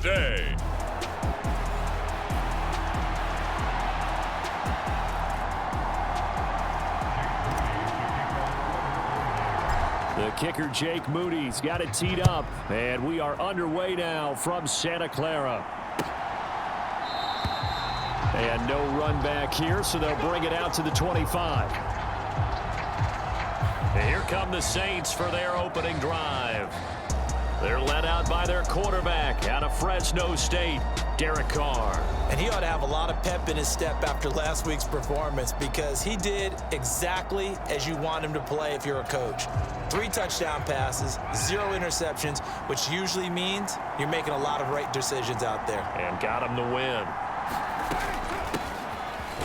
today. The kicker, Jake Moody's got it teed up, and we are underway now from Santa Clara. And no run back here, so they'll bring it out to the 25. And here come the Saints for their opening drive. They're led out by their quarterback out of Fresno State, Derek Carr. And he ought to have a lot of pep in his step after last week's performance because he did exactly as you want him to play if you're a coach. 3 touchdown passes, 0 interceptions, which usually means you're making a lot of right decisions out there. And got him the win.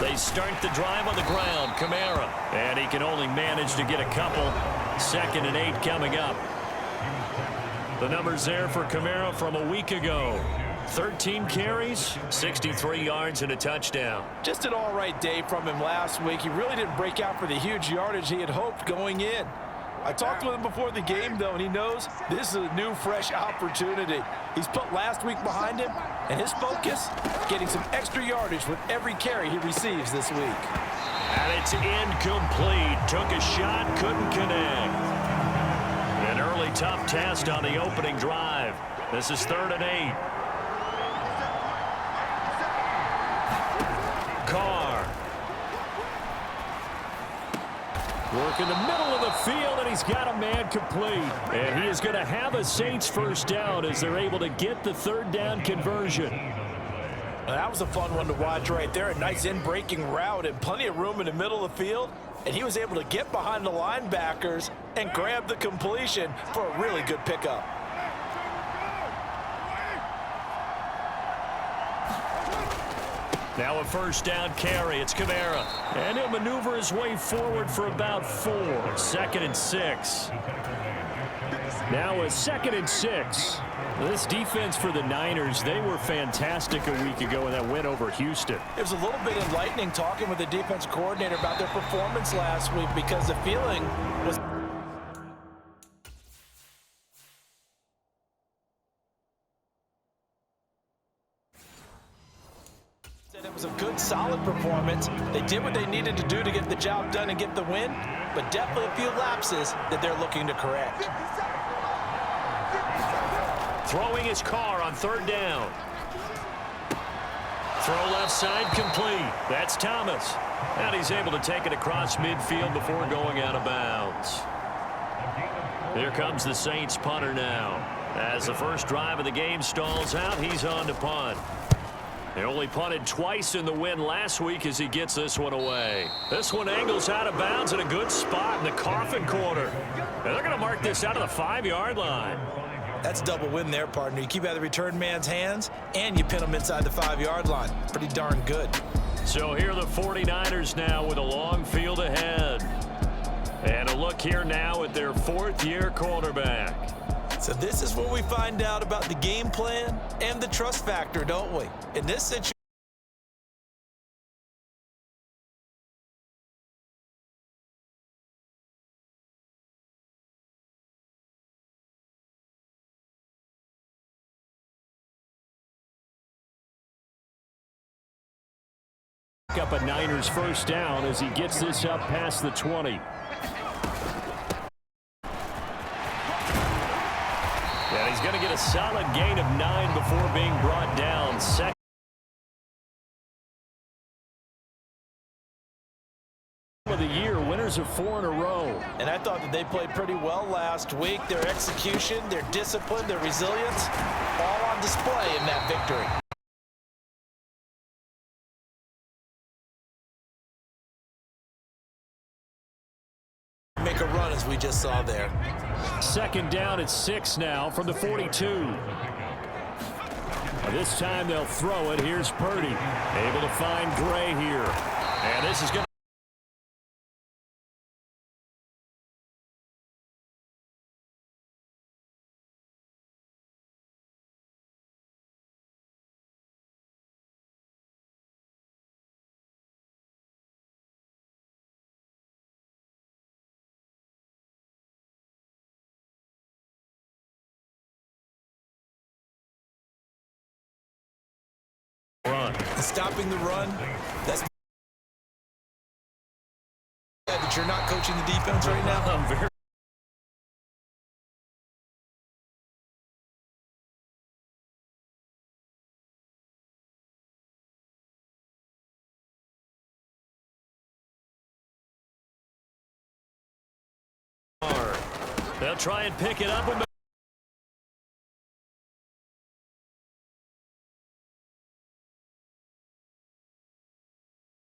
They start the drive on the ground, Kamara. And he can only manage to get a couple. 2nd and 8 coming up. The numbers there for Kamara from a week ago. 13 carries, 63 yards, and a touchdown. Just an all-right day from him last week. He really didn't break out for the huge yardage he had hoped going in. I talked with him before the game, though, and he knows this is a new, fresh opportunity. He's put last week behind him, and his focus, getting some extra yardage with every carry he receives this week. And it's incomplete. Took a shot, couldn't connect. An early tough test on the opening drive. This is 3rd and 8. Carr. Work in the middle of the field, and he's got a man complete. And he is going to have a Saints first down as they're able to get the 3rd down conversion. That was a fun one to watch right there. A nice in-breaking route and plenty of room in the middle of the field. And he was able to get behind the linebackers and grab the completion for a really good pickup. Now a first down carry. It's Kamara. And he'll maneuver his way forward for about 4. 2nd and 6. Now a 2nd and 6. This defense for the Niners, they were fantastic a week ago in that win over Houston. It was a little bit enlightening talking with the defense coordinator about their performance last week because the feeling was it was a good, solid performance. They did what they needed to do to get the job done and get the win, but definitely a few lapses that they're looking to correct. Throwing his Carr on 3rd down. Throw left side complete. That's Thomas. And he's able to take it across midfield before going out of bounds. Here comes the Saints punter now. As the first drive of the game stalls out, he's on to punt. They only punted twice in the win last week as he gets this one away. This one angles out of bounds in a good spot in the coffin corner. And they're going to mark this out of the 5-yard line. That's a double win there, partner. You keep out of the return man's hands, and you pin him inside the 5-yard line. Pretty darn good. So here are the 49ers now with a long field ahead. And a look here now at their 4th-year quarterback. So this is where we find out about the game plan and the trust factor, don't we? In this situation, up a Niners first down as he gets this up past the 20. And he's going to get a solid gain of 9 before being brought down. 2nd of the year, winners of 4 in a row. and I thought that they played pretty well last week. Their execution, their discipline, their resilience, all on display in that victory. Make a run as we just saw there. 2nd down at 6 now from the 42. This time they'll throw it. Here's Purdy. Able to find Gray here. And this is going to stopping the run, that's that you're not coaching the defense right now. I'm very hard. They'll try and pick it up and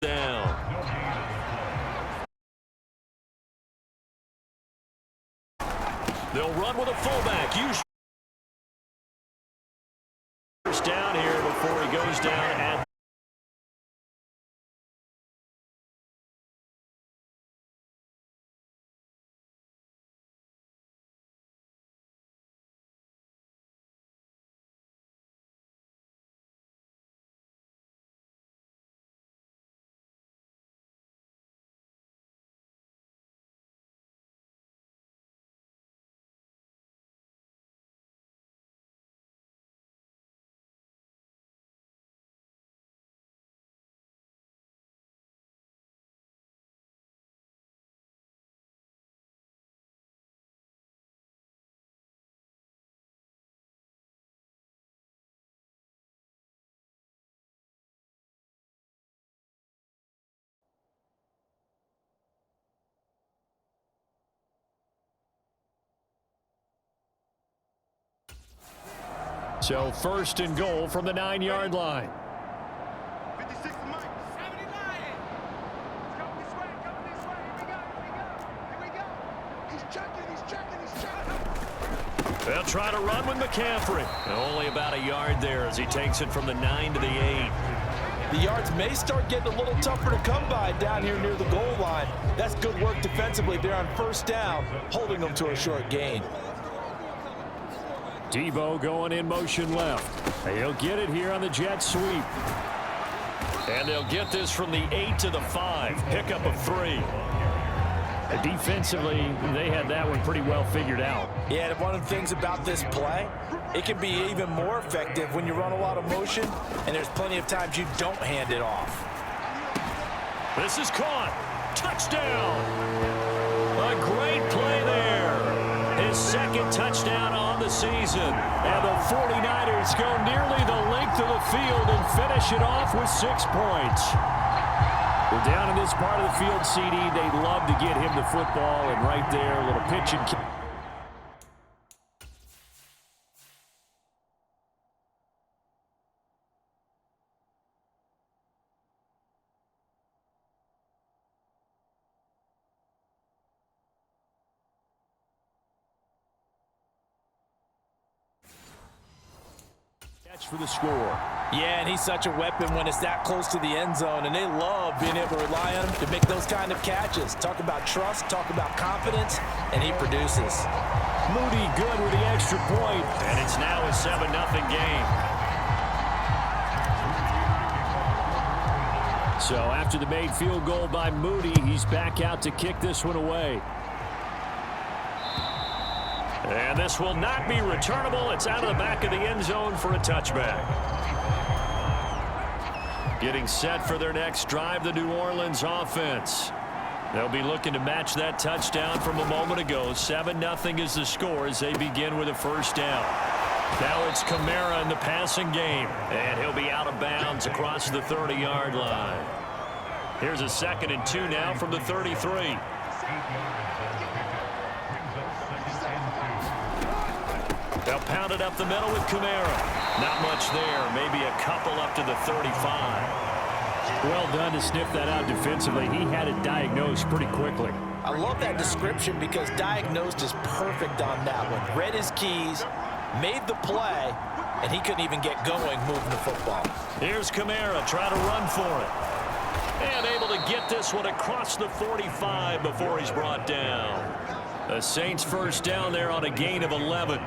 down. They'll run with a fullback. Use first down here before he goes down at so first and goal from the 9-yard line. 56 to Mike. 79. Go this way. Go this way. Here we go. He's checking. They'll try to run with McCaffrey. Only about a yard there as he takes it from the 9 to the 8. The yards may start getting a little tougher to come by down here near the goal line. That's good work defensively there on first down, holding them to a short gain. Debo going in motion left. He'll get it here on the jet sweep. And they'll get this from the 8 to the 5. Pickup of 3. Defensively, they had that one pretty well figured out. Yeah, and one of the things about this play, it can be even more effective when you run a lot of motion, and there's plenty of times you don't hand it off. This is caught. Touchdown. A great play there. His second touchdown on the season. And the 49ers go nearly the length of the field and finish it off with 6 points. Well, down in this part of the field, CD, they'd love to get him the football, and right there, a little pitch and kick. For the score. Yeah, and he's such a weapon when it's that close to the end zone, and they love being able to rely on him to make those kind of catches. Talk about trust, talk about confidence, and he produces. Moody good with the extra point, and it's now a 7-0 game. So after the made field goal by Moody, he's back out to kick this one away. And this will not be returnable. It's out of the back of the end zone for a touchback. Getting set for their next drive, the New Orleans offense. They'll be looking to match that touchdown from a moment ago. 7-0 is the score as they begin with a first down. Now it's Kamara in the passing game. And he'll be out of bounds across the 30-yard line. Here's a 2nd and 2 now from the 33. They'll pound it up the middle with Kamara. Not much there. Maybe a couple up to the 35. Well done to sniff that out defensively. He had it diagnosed pretty quickly. I love that description because diagnosed is perfect on that one. Read his keys, made the play, and he couldn't even get going moving the football. Here's Kamara trying to run for it. And able to get this one across the 45 before he's brought down. The Saints first down there on a gain of 11.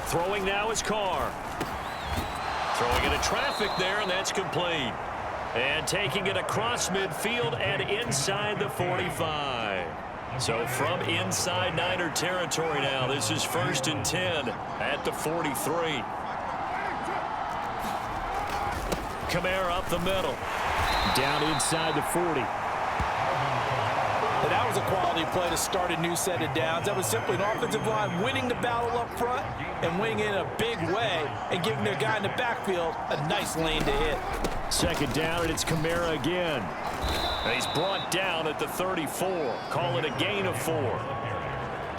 Throwing now is Carr. Throwing into traffic there, and that's complete. And taking it across midfield and inside the 45. So from inside Niner territory now, this is 1st and 10 at the 43. Kamara up the middle. Down inside the 40. And that was a quality play to start a new set of downs. That was simply an offensive line winning the battle up front and winning it in a big way and giving their guy in the backfield a nice lane to hit. 2nd down, and it's Kamara again. And he's brought down at the 34. Call it a gain of 4.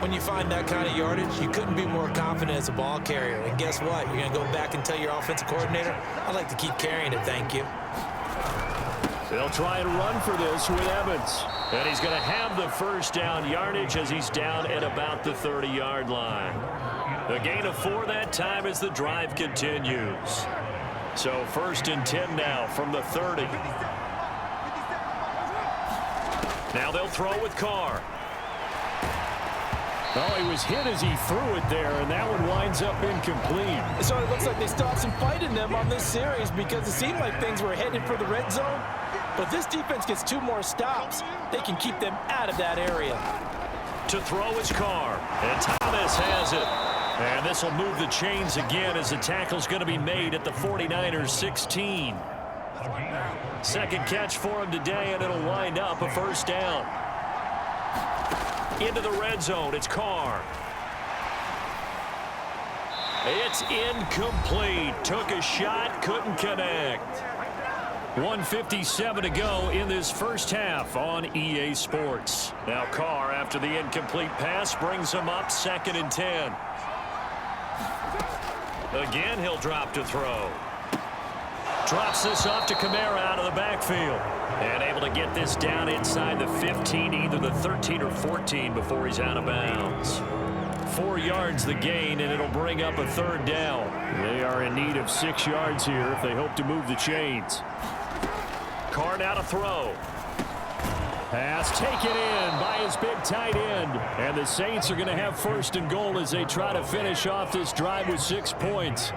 When you find that kind of yardage, you couldn't be more confident as a ball carrier. And guess what? You're going to go back and tell your offensive coordinator, I'd like to keep carrying it, thank you. They'll try and run for this with Evans. And he's going to have the 1st down yardage as he's down at about the 30-yard line. A gain of 4 that time as the drive continues. So 1st and 10 now from the 30. Now they'll throw with Carr. Oh, he was hit as he threw it there, and that one winds up incomplete. So it looks like they still have some fight in them on this series because it seemed like things were headed for the red zone. But this defense gets 2 more stops. They can keep them out of that area. To throw is Carr, and Thomas has it. And this will move the chains again as the tackle's going to be made at the 49ers 16. 2nd catch for him today, and it'll wind up a 1st down. Into the red zone, it's Carr. It's incomplete. Took a shot, couldn't connect. 1:57 to go in this 1st half on EA Sports. Now Carr, after the incomplete pass, brings him up 2nd and 10. Again, he'll drop to throw. Drops this off to Kamara out of the backfield. And able to get this down inside the 15, either the 13 or 14 before he's out of bounds. 4 yards the gain, and it'll bring up a 3rd down. They are in need of 6 yards here if they hope to move the chains. Carr now to throw. Pass taken in by his big tight end. And the Saints are going to have 1st and goal as they try to finish off this drive with 6 points.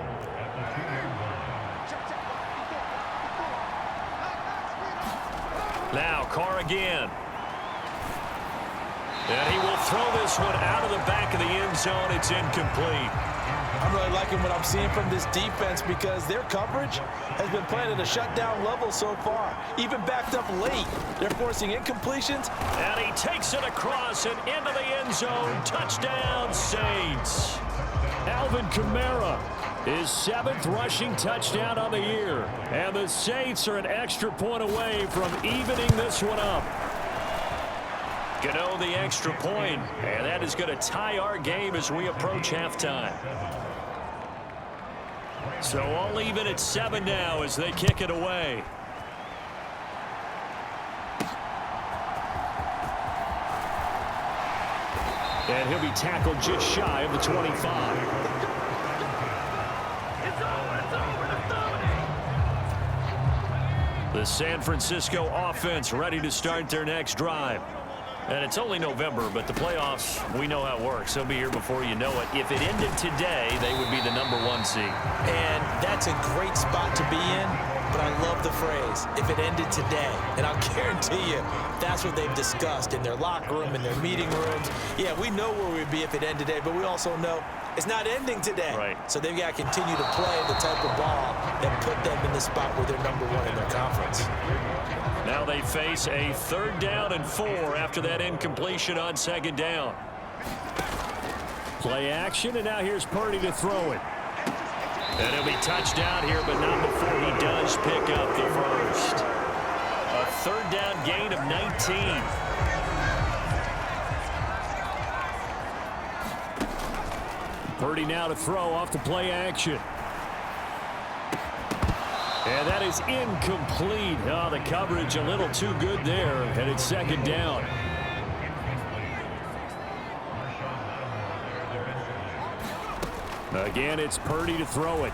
Now Carr again. And he will throw this one out of the back of the end zone. It's incomplete. I'm really liking what I'm seeing from this defense because their coverage has been playing at a shutdown level so far. Even backed up late. They're forcing incompletions. And he takes it across and into the end zone. Touchdown, Saints. Alvin Kamara, his 7th rushing touchdown on the year. And the Saints are an extra point away from evening this one up. Gano the extra point, and that is going to tie our game as we approach halftime. So all even at 7 now as they kick it away. And he'll be tackled just shy of the 25. The San Francisco offense ready to start their next drive. And it's only November, but the playoffs, we know how it works. They'll be here before you know it. If it ended today, they would be the #1 seed. And that's a great spot to be in, but I love the phrase, if it ended today. And I'll guarantee you, that's what they've discussed in their locker room, in their meeting rooms. Yeah, we know where we'd be if it ended today, but we also know it's not ending today. Right. So they've got to continue to play the type of ball that put them in the spot where they're #1 in their conference. Now they face a 3rd down and 4 after that incompletion on 2nd down. Play action, and now here's Purdy to throw it. And he'll be touched down here, but not before he does pick up the 1st. A 3rd down gain of 19. Purdy now to throw off the play action. And that is incomplete. Oh, the coverage a little too good there, and it's 2nd down. Again, it's Purdy to throw it.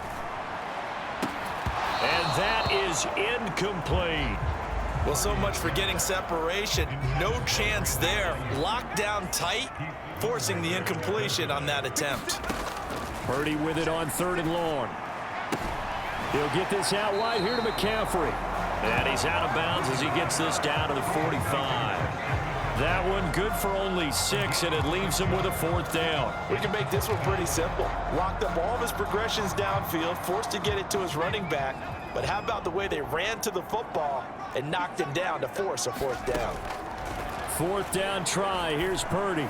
And that is incomplete. Well, so much for getting separation. No chance there. Locked down tight, forcing the incompletion on that attempt. Purdy with it on 3rd and long. He'll get this out wide here to McCaffrey. And he's out of bounds as he gets this down to the 45. That one good for only 6, and it leaves him with a 4th down. We can make this one pretty simple. Locked up all of his progressions downfield, forced to get it to his running back. But how about the way they ran to the football and knocked him down to force a 4th down? 4th down try. Here's Purdy.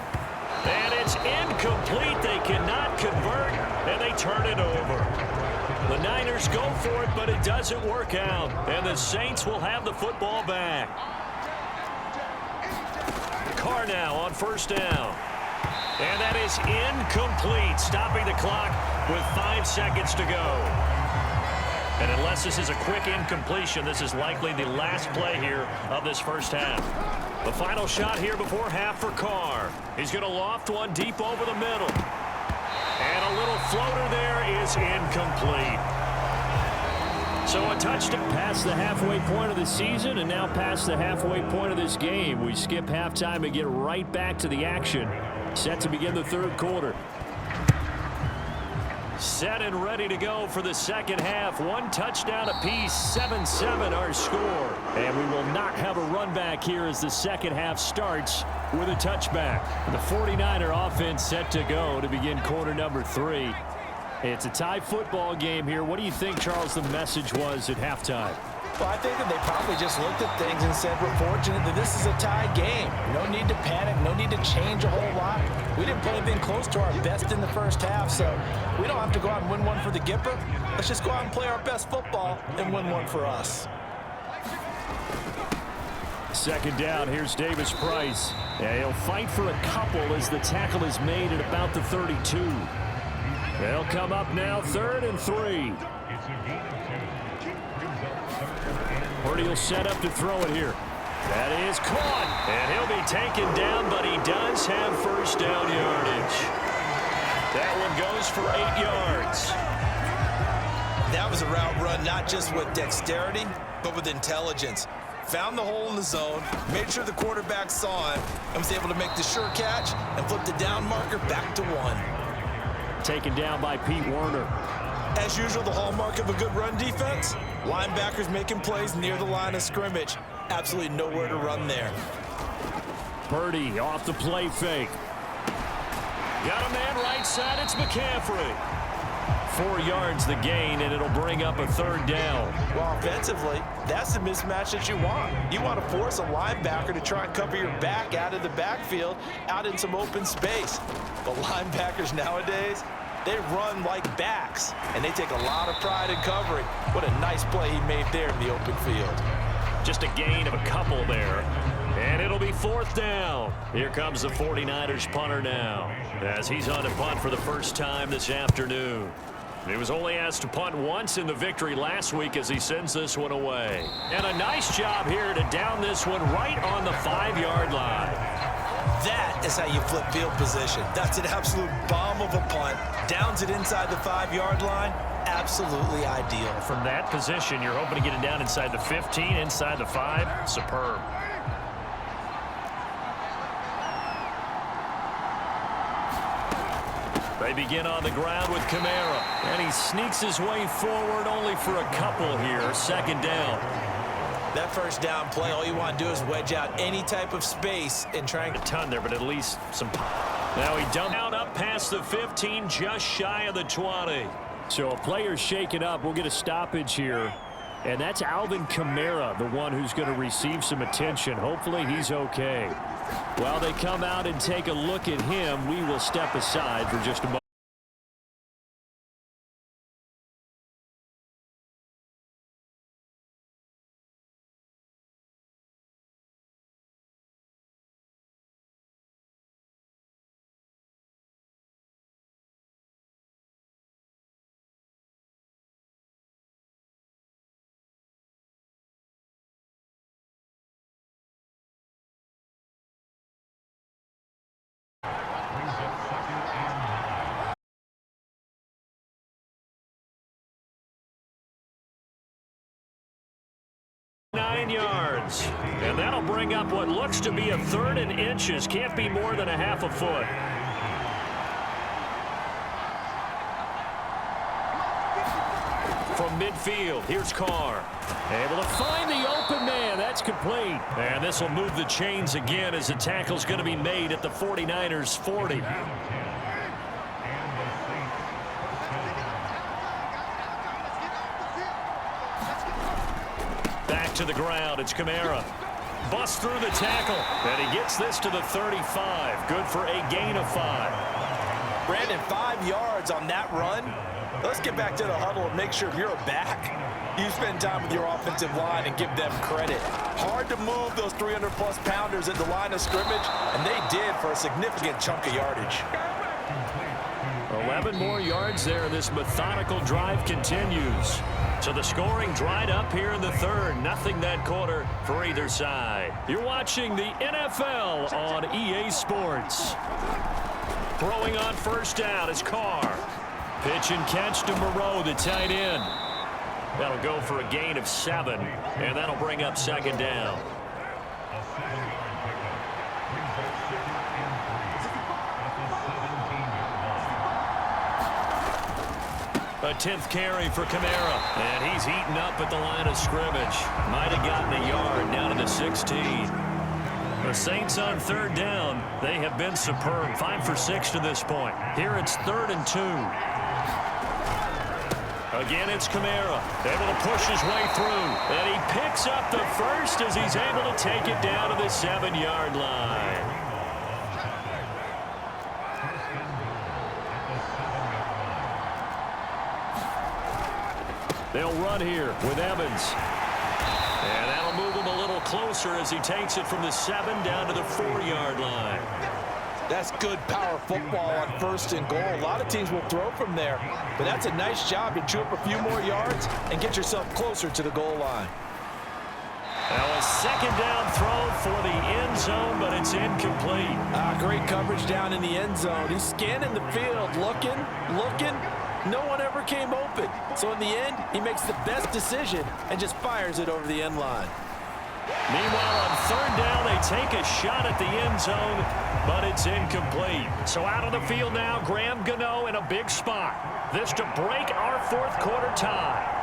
And it's incomplete. They cannot convert, and they turn it over. The Niners go for it, but it doesn't work out. And the Saints will have the football back. Carr now on 1st down. And that is incomplete, stopping the clock with 5 seconds to go. And unless this is a quick incompletion, this is likely the last play here of this first half. The final shot here before half for Carr. He's going to loft one deep over the middle. And a little floater there is incomplete. So a touchdown past the halfway point of the season and now past the halfway point of this game. We skip halftime and get right back to the action. Set to begin the 3rd quarter. Set and ready to go for the second half. 1 touchdown apiece, 7-7 our score. And we will not have a run back here as the second half starts with a touchback. The 49er offense set to go to begin quarter number 3. It's a tie football game here. What do you think, Charles, the message was at halftime? Well, I think that they probably just looked at things and said, we're fortunate that this is a tie game. No need to panic, no need to change a whole lot. We didn't play anything close to our best in the first half, so we don't have to go out and win one for the Gipper. Let's just go out and play our best football and win one for us. 2nd down, here's Davis Price. Yeah, he'll fight for a couple as the tackle is made at about the 32. They'll come up now, 3rd and 3. Purdy will set up to throw it here. That is caught, and he'll be taken down, but he does have 1st down yardage. That one goes for 8 yards. That was a route run not just with dexterity, but with intelligence. Found the hole in the zone, made sure the quarterback saw him, and was able to make the sure catch and flip the down marker back to 1. Taken down by Pete Werner. As usual, the hallmark of a good run defense, linebackers making plays near the line of scrimmage. Absolutely nowhere to run there. Purdy off the play fake. Got a man right side, it's McCaffrey. 4 yards the gain, and it'll bring up a 3rd down. Well, offensively, that's the mismatch that you want. You want to force a linebacker to try and cover your back out of the backfield, out in some open space. But linebackers nowadays, they run like backs, and they take a lot of pride in covering. What a nice play he made there in the open field. Just a gain of a couple there. And it'll be 4th down. Here comes the 49ers punter now, as he's on to punt for the first time this afternoon. He was only asked to punt once in the victory last week as he sends this one away. And a nice job here to down this one right on the 5-yard line. That is how you flip field position. That's an absolute bomb of a punt. Downs it inside the 5-yard line. Absolutely ideal. From that position, you're hoping to get it down inside the 15, inside the 5. Superb. They begin on the ground with Kamara. And he sneaks his way forward only for a couple here. 2nd down. That 1st down play, all you want to do is wedge out any type of space and try and a ton there, but at least some. Now he dumped out up past the 15, just shy of the 20. So a player's shaken up. We'll get a stoppage here. And that's Alvin Kamara, the one who's going to receive some attention. Hopefully he's okay. While they come out and take a look at him, we will step aside for just a moment. Yards. And that'll bring up what looks to be a 3rd and inches. Can't be more than a half a foot. From midfield, here's Carr. Able to find the open man. That's complete. complete. And this will move the chains again as the tackle's going to be made at the 49ers 40. Back to the ground. It's Kamara. Busts through the tackle. And he gets this to the 35. Good for a gain of 5. Brandon, 5 yards on that run. Let's get back to the huddle and make sure if you're back, you spend time with your offensive line and give them credit. Hard to move those 300-plus pounders at the line of scrimmage, and they did for a significant chunk of yardage. 11 more yards there. This methodical drive continues. So the scoring dried up here in the third. Nothing that quarter for either side. You're watching the NFL on EA Sports. Throwing on first down is Carr. Pitch and catch to Moreau, the tight end. That'll go for a gain of 7, and that'll bring up second down. A 10th carry for Kamara, and he's eaten up at the line of scrimmage. Might have gotten a yard down to the 16. The Saints on third down. They have been superb. 5 for 6 to this point. Here it's 3rd and 2. Again, it's Kamara, able to push his way through. And he picks up the first as he's able to take it down to the 7-yard line. They'll run here with Evans. And that'll move him a little closer as he takes it from the 7 down to the 4-yard line. That's good power football on 1st and goal. A lot of teams will throw from there, but that's a nice job to chew up a few more yards and get yourself closer to the goal line. Now a second down throw for the end zone, but it's incomplete. Great coverage down in the end zone. He's scanning the field, looking. No one ever came open. So in the end, he makes the best decision and just fires it over the end line. Meanwhile, on third down, they take a shot at the end zone, but it's incomplete. So out on the field now, Graham Gano in a big spot. This to break our 4th quarter tie.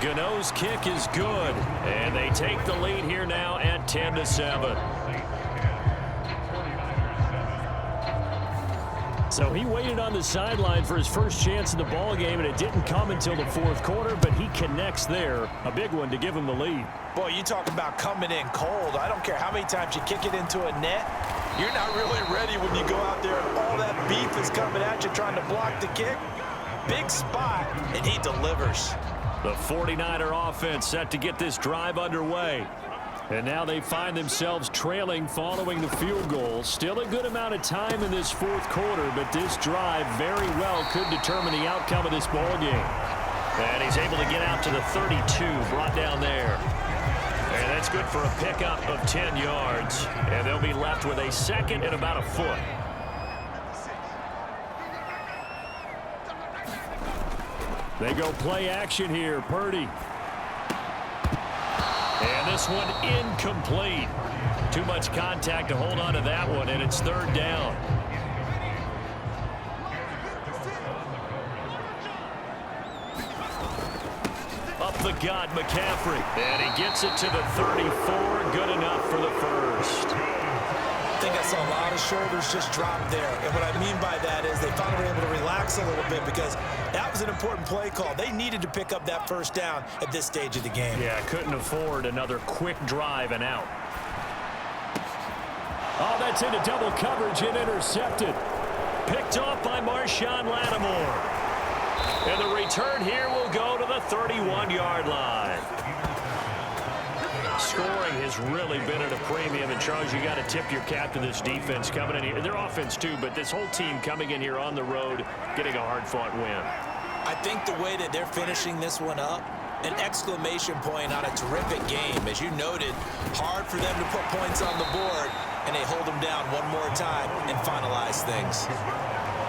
Gano's kick is good, and they take the lead here now at 10-7. So he waited on the sideline for his first chance in the ball game, and it didn't come until the 4th quarter, but he connects there. A big one to give him the lead. Boy, you talk about coming in cold. I don't care how many times you kick it into a net. You're not really ready when you go out there and all that beef is coming at you trying to block the kick. Big spot, and he delivers. The 49er offense set to get this drive underway. And now they find themselves trailing following the field goal. Still a good amount of time in this 4th quarter, but this drive very well could determine the outcome of this ball game. And he's able to get out to the 32, brought down there. And that's good for a pickup of 10 yards. And they'll be left with a 2nd and about a foot. They go play action here. Purdy. And this one incomplete. Too much contact to hold on to that one, and it's 3rd down. Up the gut, McCaffrey. And he gets it to the 34. Good enough for the first. I think I saw a lot of shoulders just drop there. And what I mean by that is they finally were able to relax a little bit because that was an important play call. They needed to pick up that first down at this stage of the game. Yeah, couldn't afford another quick drive and out. Oh, that's into double coverage and intercepted. Picked off by Marshawn Lattimore. And the return here will go to the 31-yard line. Scoring has really been at a premium, and Charles, you got to tip your cap to this defense coming in here. Their offense too, but this whole team coming in here on the road, getting a hard-fought win. I think the way that they're finishing this one up, an exclamation point on a terrific game. As you noted, hard for them to put points on the board, and they hold them down one more time and finalize things.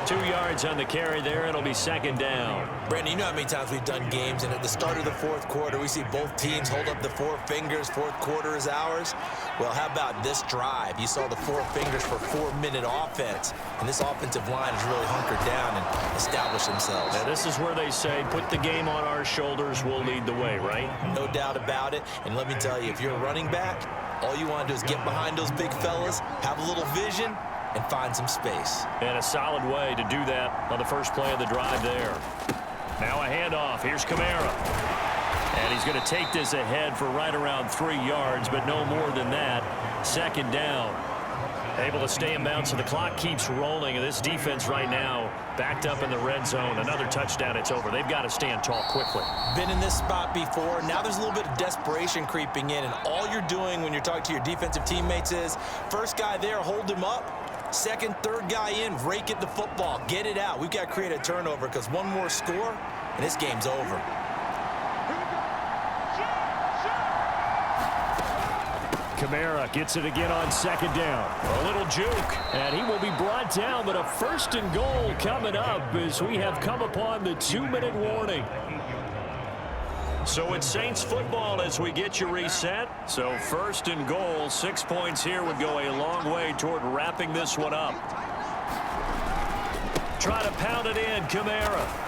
2 yards on the carry there. It'll be second down. Brandon, you know how many times we've done games, and at the start of the fourth quarter, we see both teams hold up the four fingers. Fourth quarter is ours. Well, how about this drive? You saw the four fingers for 4-minute offense, and this offensive line has really hunkered down and established themselves. Now, this is where they say, put the game on our shoulders, we'll lead the way, right? No doubt about it. And let me tell you, if you're a running back, all you want to do is get behind those big fellas, have a little vision, and find some space. And a solid way to do that on the first play of the drive there. Now a handoff. Here's Kamara. And he's going to take this ahead for right around 3 yards, but no more than that. Second down. Able to stay in bounds, so the clock keeps rolling. And this defense right now backed up in the red zone. Another touchdown, it's over. They've got to stand tall quickly. Been in this spot before. Now there's a little bit of desperation creeping in, and all you're doing when you're talking to your defensive teammates is, first guy there, hold him up. Second, third guy in, rake at the football. Get it out. We've got to create a turnover because one more score, and this game's over. Kamara gets it again on second down. A little juke, and he will be brought down, but a first and goal coming up as we have come upon the 2-minute warning. So it's Saints football as we get you reset. So first and goal, 6 points here would go a long way toward wrapping this one up. Try to pound it in, Kamara.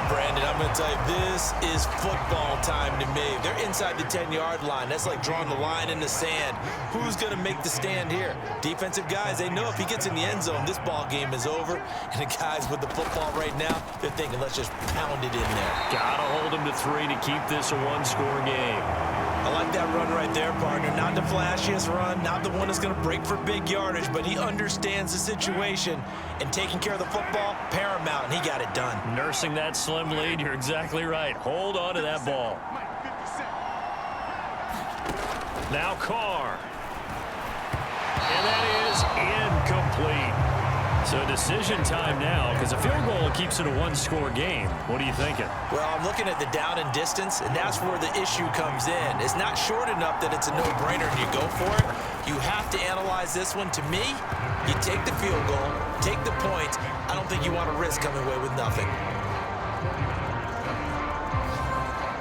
Brandon, I'm going to tell you, this is football time to me. They're inside the 10-yard line. That's like drawing the line in the sand. Who's going to make the stand here? Defensive guys, they know if he gets in the end zone, this ball game is over. And the guys with the football right now, they're thinking, let's just pound it in there. Got to hold him to 3 to keep this a one-score game. I like that run right there, partner. Not the flashiest run, not the one that's going to break for big yardage, but he understands the situation, and taking care of the football, paramount, and he got it done. Nursing that slim lead, you're exactly right. Hold on to that ball. Now Carr. And that is incomplete. So decision time now, because a field goal keeps it a one-score game. What are you thinking? Well, I'm looking at the down and distance, and that's where the issue comes in. It's not short enough that it's a no-brainer and you go for it. You have to analyze this one. To me, you take the field goal, take the points. I don't think you want to risk coming away with nothing.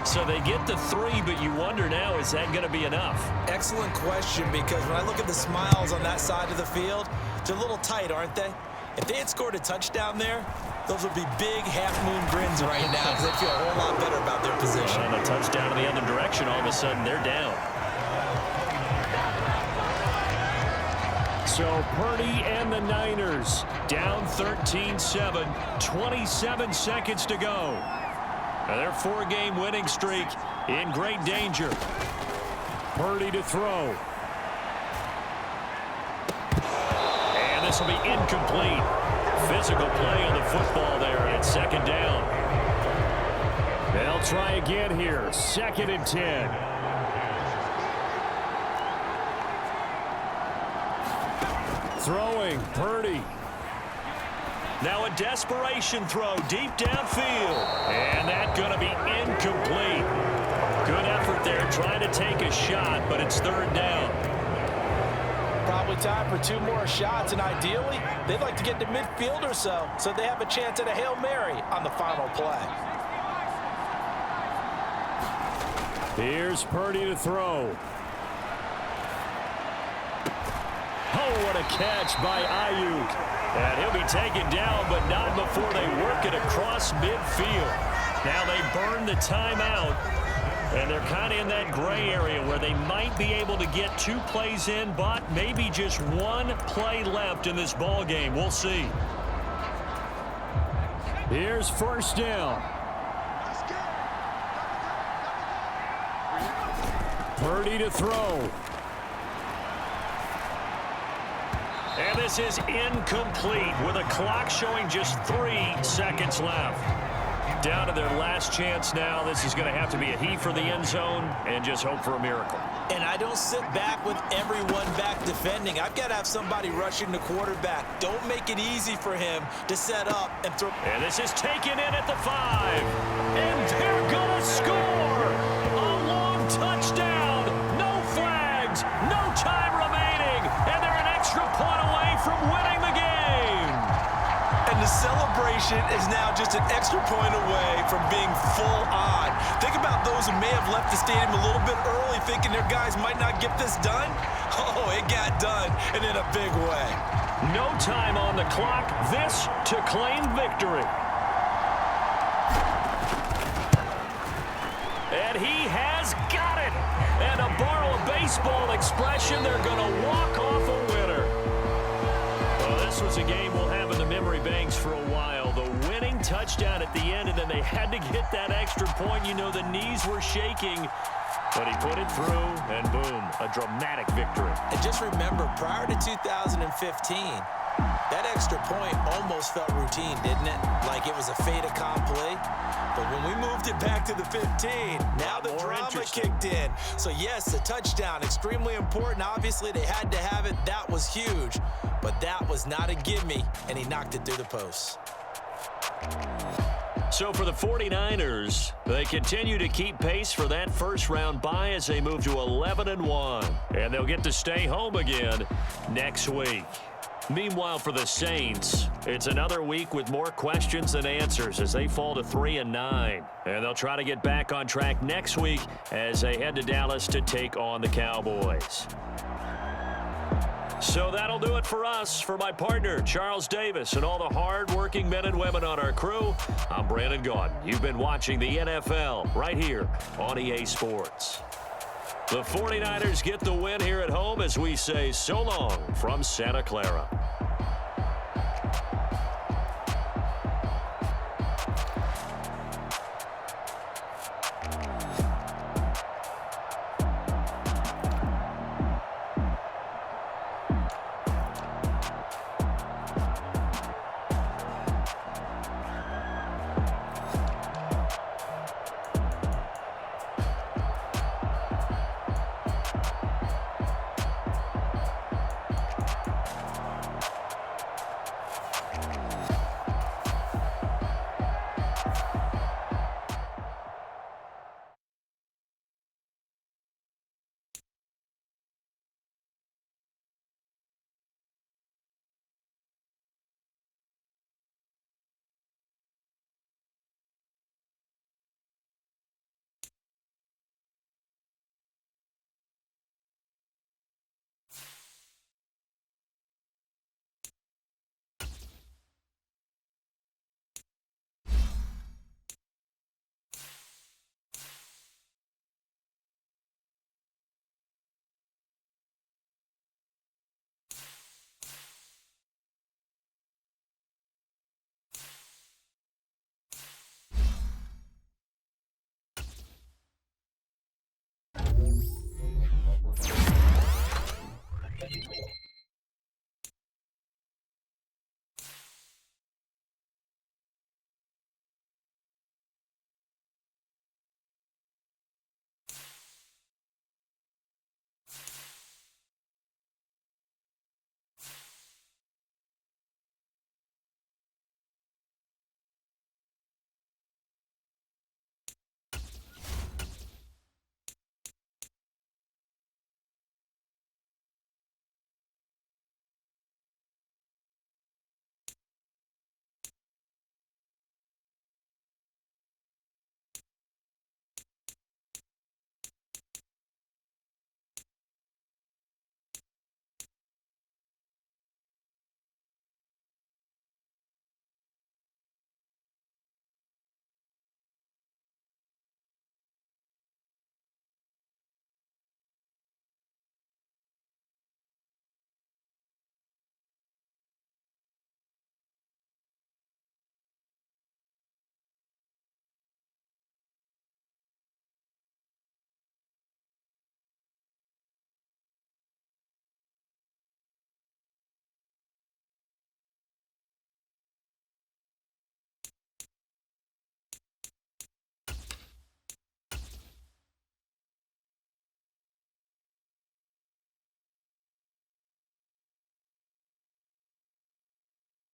So they get the 3, but you wonder now, is that going to be enough? Excellent question, because when I look at the smiles on that side of the field, they're a little tight, aren't they? If they had scored a touchdown there, those would be big half-moon grins right now because they feel a whole lot better about their position. And a touchdown in the other direction, all of a sudden they're down. So Purdy and the Niners down 13-7, 27 seconds to go. Now their 4-game winning streak in great danger. Purdy to throw. And this will be incomplete. Physical play on the football there, and it's second down. They'll try again here, 2nd and 10. Throwing, Purdy. Now a desperation throw deep downfield. And that's going to be incomplete. Good effort there, trying to take a shot, but it's 3rd down. Probably time for 2 more shots, and ideally, they'd like to get to midfield or so they have a chance at a Hail Mary on the final play. Here's Purdy to throw. Oh, what a catch by Ayuk. And he'll be taken down, but not before they work it across midfield. Now they burn the timeout, and they're kind of in that gray area where they might be able to get 2 plays in, but maybe just 1 play left in this ball game. We'll see. Here's 1st down. Purdy to throw. And this is incomplete with a clock showing just 3 seconds left. Down to their last chance now. This is going to have to be a heave for the end zone and just hope for a miracle. And I don't sit back with everyone back defending. I've got to have somebody rushing the quarterback. Don't make it easy for him to set up and throw. And this is taken in at the 5. And they're going to score. A long touchdown. No flags. No time remaining. And they're an extra celebration is now just an extra point away from being full on. Think about those who may have left the stadium a little bit early thinking their guys might not get this done. Oh, it got done, and in a big way. No time on the clock. This to claim victory. And he has got it. And to borrow a baseball expression, they're going to walk off a winner. Well, this was a game we'll have in the memory banks for a while. The winning touchdown at the end, and then they had to get that extra point. You know, the knees were shaking. But he put it through, and boom, a dramatic victory. And just remember, prior to 2015, that extra point almost felt routine, didn't it? Like it was a fait accompli. But when we moved it back to the 15, now the drama kicked in. So yes, a touchdown, extremely important. Obviously, they had to have it. That was huge. But that was not a gimme, and he knocked it through the posts. So for the 49ers, they continue to keep pace for that first-round bye as they move to 11-1. And they'll get to stay home again next week. Meanwhile, for the Saints, it's another week with more questions than answers as they fall to 3-9. And they'll try to get back on track next week as they head to Dallas to take on the Cowboys. So that'll do it for us. For my partner, Charles Davis, and all the hard-working men and women on our crew, I'm Brandon Gaudin. You've been watching the NFL right here on EA Sports. The 49ers get the win here at home as we say so long from Santa Clara.